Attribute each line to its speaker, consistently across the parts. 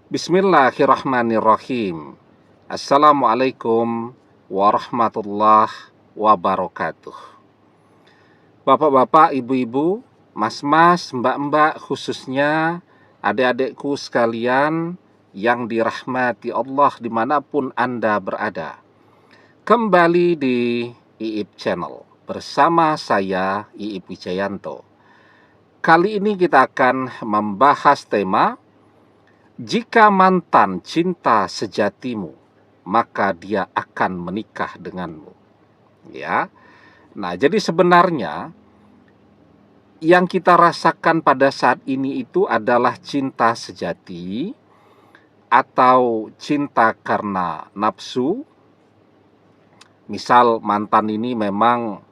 Speaker 1: Bismillahirrahmanirrahim. Assalamualaikum warahmatullahi wabarakatuh. Bapak-bapak, ibu-ibu, mas-mas, mbak-mbak, khususnya adik-adikku sekalian yang dirahmati Allah dimanapun Anda berada. Kembali di IIP Channel bersama saya IIP Wijayanto. Kali ini kita akan membahas tema jika mantan cinta sejatimu, maka dia akan menikah denganmu. Ya. Nah, jadi sebenarnya yang kita rasakan pada saat ini itu adalah cinta sejati atau cinta karena nafsu. Misal mantan ini memang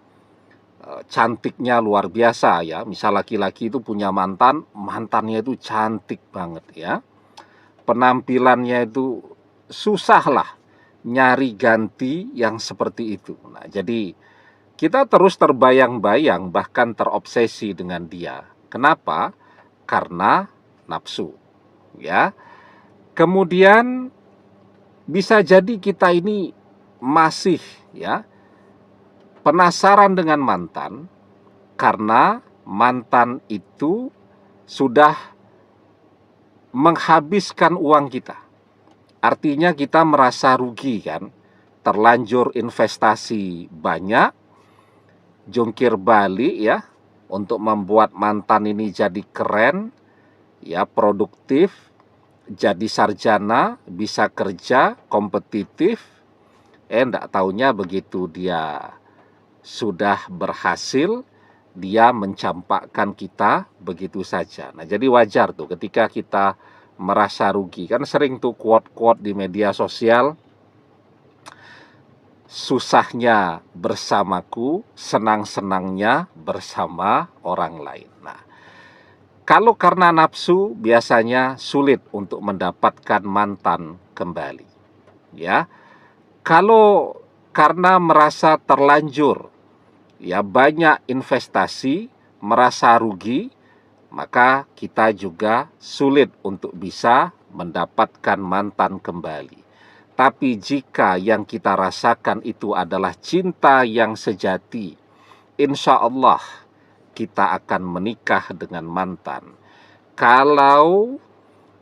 Speaker 1: cantiknya luar biasa ya. Misal laki-laki itu punya mantannya itu cantik banget ya. Penampilannya itu susah lah nyari ganti yang seperti itu. Nah, jadi kita terus terbayang-bayang bahkan terobsesi dengan dia. Kenapa? Karena nafsu. Ya. Kemudian bisa jadi kita ini masih ya penasaran dengan mantan karena mantan itu sudah menghabiskan uang kita. Artinya kita merasa rugi kan, terlanjur investasi banyak, jungkir balik ya, untuk membuat mantan ini jadi keren, ya produktif, jadi sarjana, bisa kerja, kompetitif. Enggak taunya begitu dia sudah berhasil, dia mencampakkan kita begitu saja. Nah, jadi wajar tuh ketika kita merasa rugi. Kan sering tuh quote-quote di media sosial, susahnya bersamaku, senang-senangnya bersama orang lain. Nah, kalau karena nafsu biasanya sulit untuk mendapatkan mantan kembali. Ya. Kalau karena merasa terlanjur ya banyak investasi, merasa rugi, maka kita juga sulit untuk bisa mendapatkan mantan kembali. Tapi jika yang kita rasakan itu adalah cinta yang sejati, insya Allah kita akan menikah dengan mantan. Kalau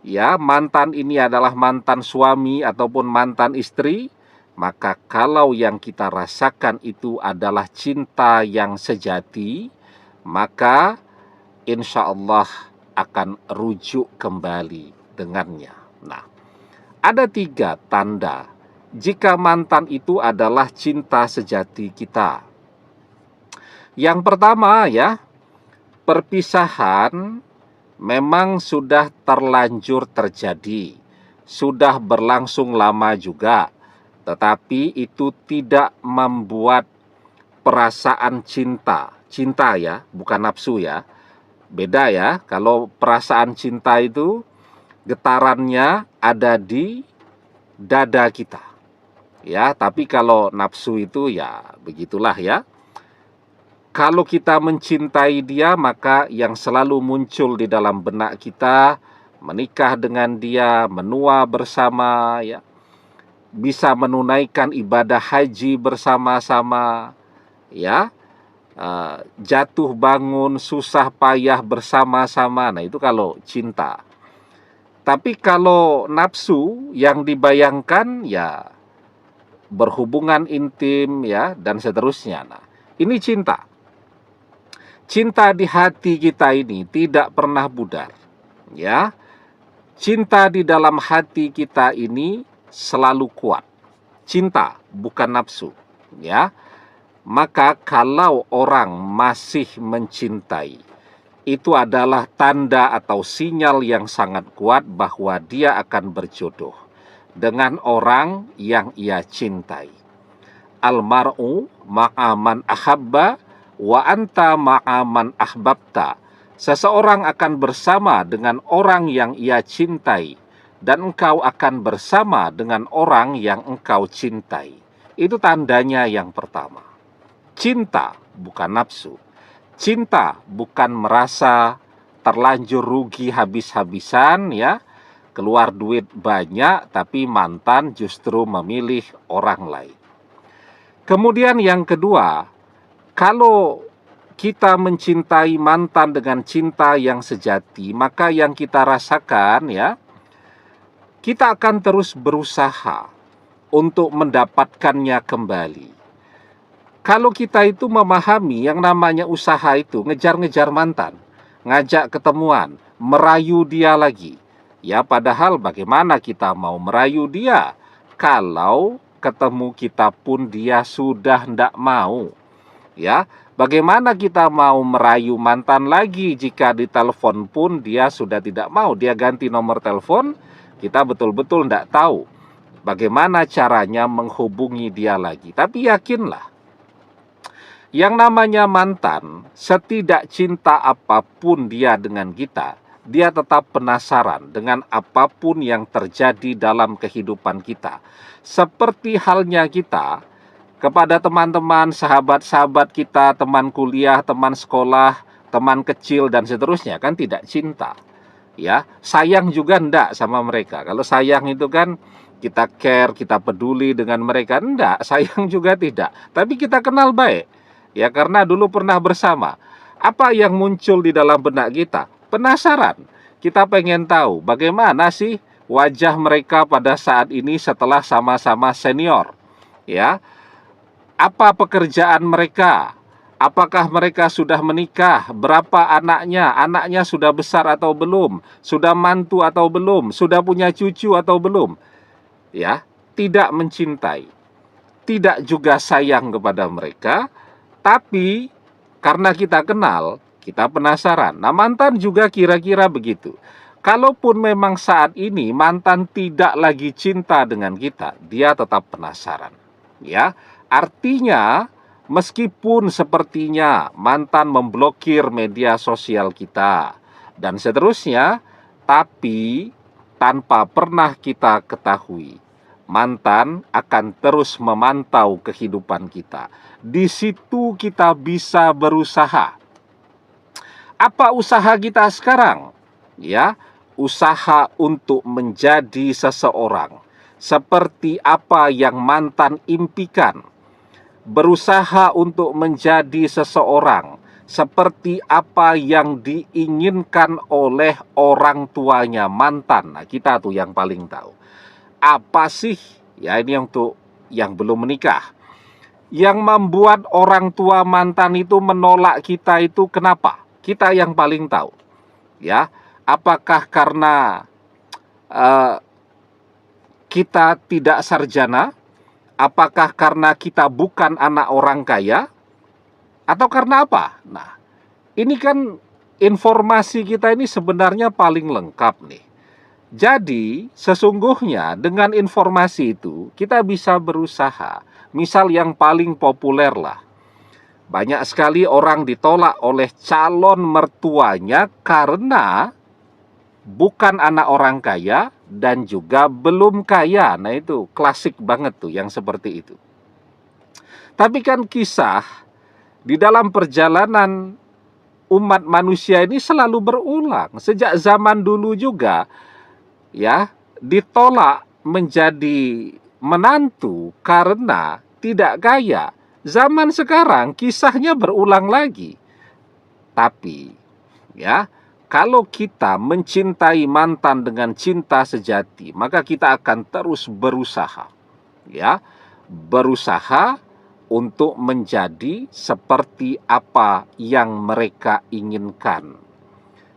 Speaker 1: ya mantan ini adalah mantan suami ataupun mantan istri, maka kalau yang kita rasakan itu adalah cinta yang sejati, maka insya Allah akan rujuk kembali dengannya. Nah, ada 3 tanda jika mantan itu adalah cinta sejati kita. Yang pertama ya, perpisahan memang sudah terlanjur terjadi, sudah berlangsung lama juga, tetapi itu tidak membuat perasaan cinta ya, bukan nafsu ya. Beda ya, kalau perasaan cinta itu getarannya ada di dada kita. Ya, tapi kalau nafsu itu ya begitulah ya. Kalau kita mencintai dia, maka yang selalu muncul di dalam benak kita menikah dengan dia, menua bersama ya, bisa menunaikan ibadah haji bersama-sama ya, jatuh bangun susah payah bersama-sama. Nah, itu kalau cinta. Tapi kalau nafsu yang dibayangkan ya berhubungan intim ya dan seterusnya. Nah, ini cinta. Cinta di hati kita ini tidak pernah pudar. Ya. Cinta di dalam hati kita ini selalu kuat. Cinta bukan nafsu, ya. Maka kalau orang masih mencintai, itu adalah tanda atau sinyal yang sangat kuat bahwa dia akan berjodoh dengan orang yang ia cintai. Almar'u ma'aman ahabba wa anta ma'aman ahbabta. Seseorang akan bersama dengan orang yang ia cintai, dan engkau akan bersama dengan orang yang engkau cintai. Itu tandanya yang pertama. Cinta bukan nafsu. Cinta bukan merasa terlanjur rugi habis-habisan ya, keluar duit banyak, tapi mantan justru memilih orang lain. Kemudian yang kedua, kalau kita mencintai mantan dengan cinta yang sejati, maka yang kita rasakan ya, kita akan terus berusaha untuk mendapatkannya kembali. Kalau kita itu memahami yang namanya usaha itu ngejar-ngejar mantan, ngajak ketemuan, merayu dia lagi. Ya, padahal bagaimana kita mau merayu dia kalau ketemu kita pun dia sudah ndak mau. Ya, bagaimana kita mau merayu mantan lagi jika ditelepon pun dia sudah tidak mau, dia ganti nomor telepon, kita betul-betul ndak tahu bagaimana caranya menghubungi dia lagi. Tapi yakinlah, yang namanya mantan, setidak cinta apapun dia dengan kita, dia tetap penasaran dengan apapun yang terjadi dalam kehidupan kita. Seperti halnya kita kepada teman-teman, sahabat-sahabat kita, teman kuliah, teman sekolah, teman kecil, dan seterusnya, kan tidak cinta. Ya, sayang juga enggak sama mereka. Kalau sayang itu kan kita care, kita peduli dengan mereka. Enggak, sayang juga tidak. Tapi kita kenal baik. Ya, karena dulu pernah bersama. Apa yang muncul di dalam benak kita? Penasaran. Kita pengen tahu bagaimana sih wajah mereka pada saat ini setelah sama-sama senior. Ya, apa pekerjaan mereka? Apakah mereka sudah menikah? Berapa anaknya? Anaknya sudah besar atau belum? Sudah mantu atau belum? Sudah punya cucu atau belum? Ya, tidak mencintai, tidak juga sayang kepada mereka, tapi karena kita kenal, kita penasaran. Nah, mantan juga kira-kira begitu. Kalaupun memang saat ini mantan tidak lagi cinta dengan kita, dia tetap penasaran. Ya, artinya meskipun sepertinya mantan memblokir media sosial kita dan seterusnya, tapi tanpa pernah kita ketahui, mantan akan terus memantau kehidupan kita. Di situ kita bisa berusaha. Apa usaha kita sekarang? Ya, usaha untuk menjadi seseorang seperti apa yang mantan impikan. Berusaha untuk menjadi seseorang seperti apa yang diinginkan oleh orang tuanya mantan. Nah, kita tuh yang paling tahu. Apa sih? Ya, ini untuk yang belum menikah. Yang membuat orang tua mantan itu menolak kita itu kenapa? Kita yang paling tahu. Ya, apakah karena kita tidak sarjana? Apakah karena kita bukan anak orang kaya? Atau karena apa? Nah, ini kan informasi kita ini sebenarnya paling lengkap nih. Jadi, sesungguhnya dengan informasi itu kita bisa berusaha. Misal yang paling populer lah. Banyak sekali orang ditolak oleh calon mertuanya karena bukan anak orang kaya dan juga belum kaya. Nah, itu klasik banget tuh yang seperti itu. Tapi kan kisah di dalam perjalanan umat manusia ini selalu berulang. Sejak zaman dulu juga ya, ditolak menjadi menantu karena tidak kaya. Zaman sekarang kisahnya berulang lagi. Tapi ya, kalau kita mencintai mantan dengan cinta sejati, maka kita akan terus berusaha. Ya, berusaha untuk menjadi seperti apa yang mereka inginkan.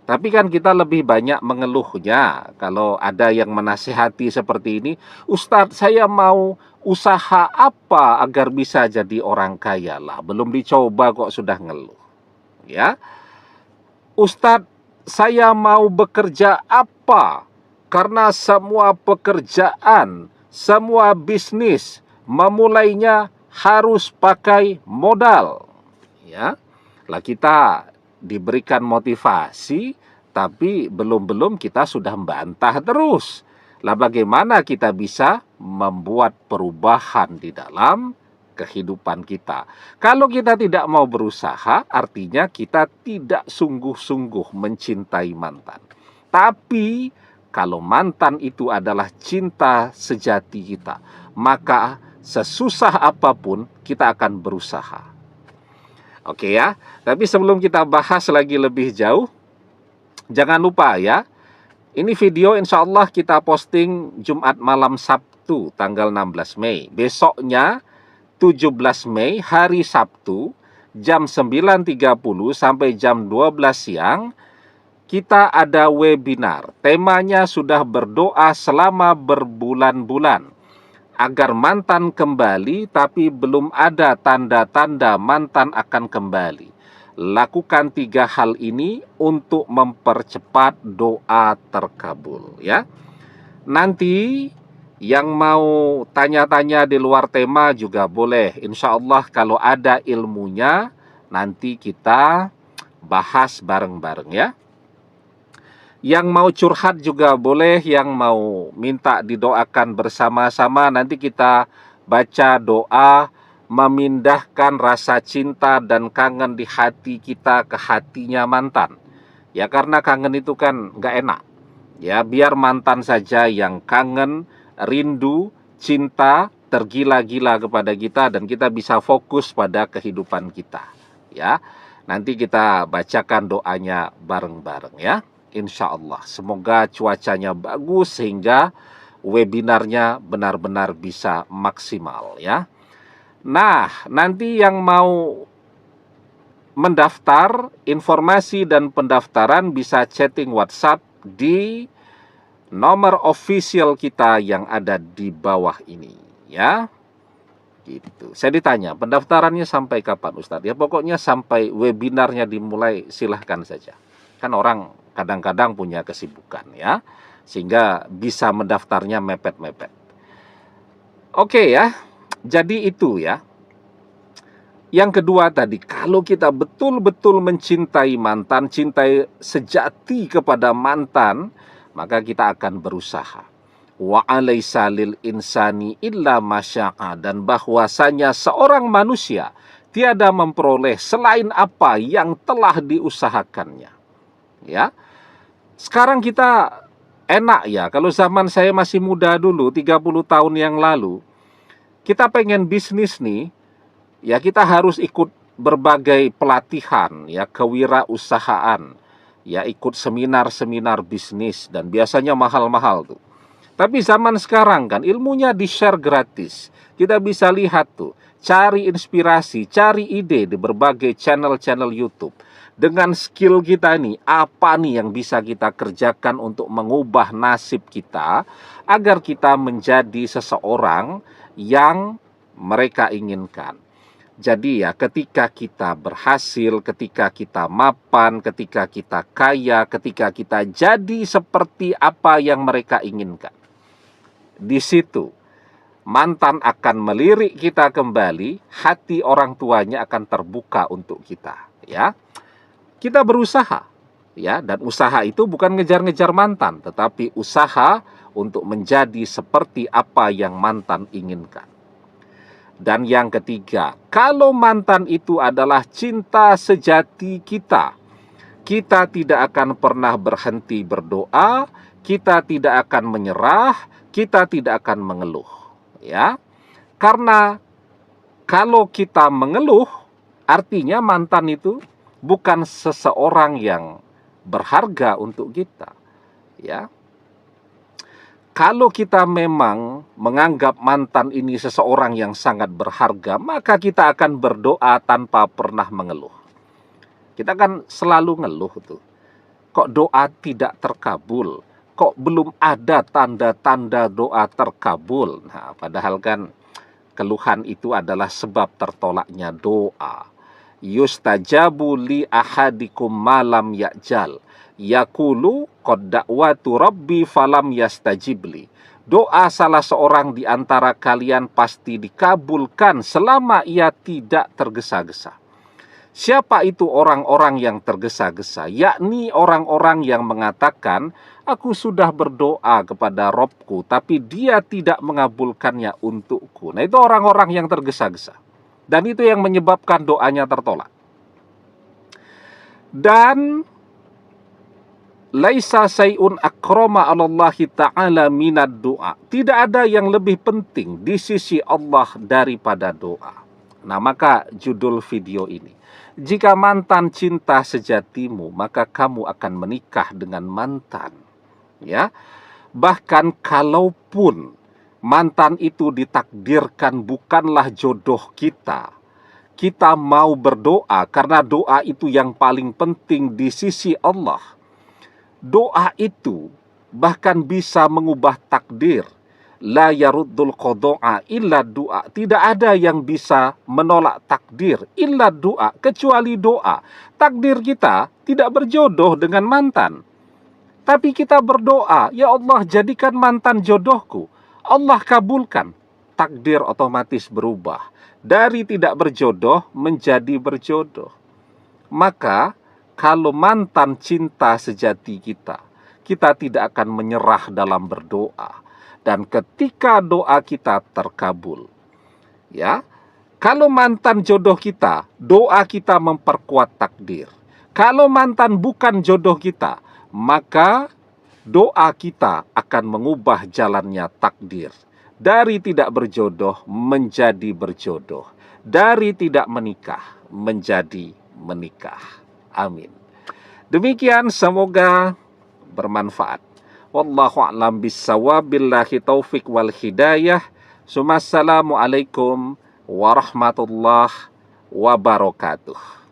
Speaker 1: Tapi kan kita lebih banyak mengeluhnya. Kalau ada yang menasihati seperti ini, Ustadz, saya mau usaha apa agar bisa jadi orang kaya? Lah, belum dicoba kok sudah ngeluh. Ya, Ustadz, saya mau bekerja apa? Karena semua pekerjaan, semua bisnis memulainya harus pakai modal. Ya, lah kita diberikan motivasi, tapi belum kita sudah membantah terus. Lah bagaimana kita bisa membuat perubahan di dalam kehidupan kita? Kalau kita tidak mau berusaha, artinya kita tidak sungguh-sungguh mencintai mantan. Tapi kalau mantan itu adalah cinta sejati kita, maka sesusah apapun kita akan berusaha. Oke ya, tapi sebelum kita bahas lagi lebih jauh, jangan lupa ya, ini video insya Allah kita posting Jumat malam Sabtu tanggal 16 Mei. Besoknya 17 Mei hari Sabtu jam 9.30 sampai jam 12 siang kita ada webinar. Temanya sudah berdoa selama berbulan-bulan agar mantan kembali, tapi belum ada tanda-tanda mantan akan kembali. Lakukan 3 hal ini untuk mempercepat doa terkabul ya. Nanti yang mau tanya-tanya di luar tema juga boleh. Insya Allah kalau ada ilmunya nanti kita bahas bareng-bareng ya. Yang mau curhat juga boleh, yang mau minta didoakan bersama-sama, nanti kita baca doa memindahkan rasa cinta dan kangen di hati kita ke hatinya mantan. Ya karena kangen itu kan gak enak. Ya biar mantan saja yang kangen, rindu, cinta, tergila-gila kepada kita dan kita bisa fokus pada kehidupan kita. Ya, nanti kita bacakan doanya bareng-bareng ya. Insya Allah, semoga cuacanya bagus sehingga webinarnya benar-benar bisa maksimal ya. Nah, nanti yang mau mendaftar, informasi dan pendaftaran bisa chatting WhatsApp di nomor official kita yang ada di bawah ini ya. Gitu. Saya ditanya, pendaftarannya sampai kapan Ustadz? Ya pokoknya sampai webinarnya dimulai silahkan saja. Kan orang kadang-kadang punya kesibukan ya, sehingga bisa mendaftarnya mepet-mepet. Oke ya, jadi itu ya. Yang kedua tadi, kalau kita betul-betul mencintai mantan, cintai sejati kepada mantan, maka kita akan berusaha. Wa alaisa lil insani illa masya'a, dan bahwasanya seorang manusia tiada memperoleh selain apa yang telah diusahakannya. Ya. Sekarang kita enak ya, kalau zaman saya masih muda dulu, 30 tahun yang lalu, kita pengen bisnis nih, ya kita harus ikut berbagai pelatihan, ya kewirausahaan, ya ikut seminar-seminar bisnis, dan biasanya mahal-mahal tuh. Tapi zaman sekarang kan ilmunya di-share gratis. Kita bisa lihat tuh, cari inspirasi, cari ide di berbagai channel-channel YouTube. Dengan skill kita nih, apa nih yang bisa kita kerjakan untuk mengubah nasib kita agar kita menjadi seseorang yang mereka inginkan. Jadi ya, ketika kita berhasil, ketika kita mapan, ketika kita kaya, ketika kita jadi seperti apa yang mereka inginkan, di situ mantan akan melirik kita kembali, hati orang tuanya akan terbuka untuk kita ya. Kita berusaha ya, dan usaha itu bukan ngejar-ngejar mantan, tetapi usaha untuk menjadi seperti apa yang mantan inginkan. Dan yang ketiga, kalau mantan itu adalah cinta sejati kita, kita tidak akan pernah berhenti berdoa, kita tidak akan menyerah, kita tidak akan mengeluh ya. Karena kalau kita mengeluh, artinya mantan itu bukan seseorang yang berharga untuk kita ya. Kalau kita memang menganggap mantan ini seseorang yang sangat berharga, maka kita akan berdoa tanpa pernah mengeluh. Kita kan selalu ngeluh tuh, kok doa tidak terkabul, kok belum ada tanda-tanda doa terkabul. Nah, padahal kan keluhan itu adalah sebab tertolaknya doa. Yustajabu li ahadikum malam ya'jal, yaqulu qad da'watu rabbi falam yastajibli. Doa salah seorang di antara kalian pasti dikabulkan selama ia tidak tergesa-gesa. Siapa itu orang-orang yang tergesa-gesa? Yakni orang-orang yang mengatakan, aku sudah berdoa kepada Robku, tapi dia tidak mengabulkannya untukku. Nah, itu orang-orang yang tergesa-gesa. Dan itu yang menyebabkan doanya tertolak. Dan laisa sayun akrama alallahi ta'ala minad doa. Tidak ada yang lebih penting di sisi Allah daripada doa. Nah, maka judul video ini, jika mantan cinta sejatimu, maka kamu akan menikah dengan mantan. Ya, bahkan kalaupun mantan itu ditakdirkan bukanlah jodoh kita, kita mau berdoa karena doa itu yang paling penting di sisi Allah. Doa itu bahkan bisa mengubah takdir. La yaruddul qada'a illa doa. Tidak ada yang bisa menolak takdir illa doa, kecuali doa. Takdir kita tidak berjodoh dengan mantan, tapi kita berdoa, ya Allah jadikan mantan jodohku. Allah kabulkan. Takdir otomatis berubah. Dari tidak berjodoh menjadi berjodoh. Maka kalau mantan cinta sejati kita, kita tidak akan menyerah dalam berdoa. Dan ketika doa kita terkabul, ya, kalau mantan jodoh kita, doa kita memperkuat takdir. Kalau mantan bukan jodoh kita, maka doa kita akan mengubah jalannya takdir. Dari tidak berjodoh menjadi berjodoh. Dari tidak menikah menjadi menikah. Amin. Demikian, semoga bermanfaat. Wallahu a'lam bissawab, billahi taufik wal hidayah. Assalamualaikum warahmatullahi wabarakatuh.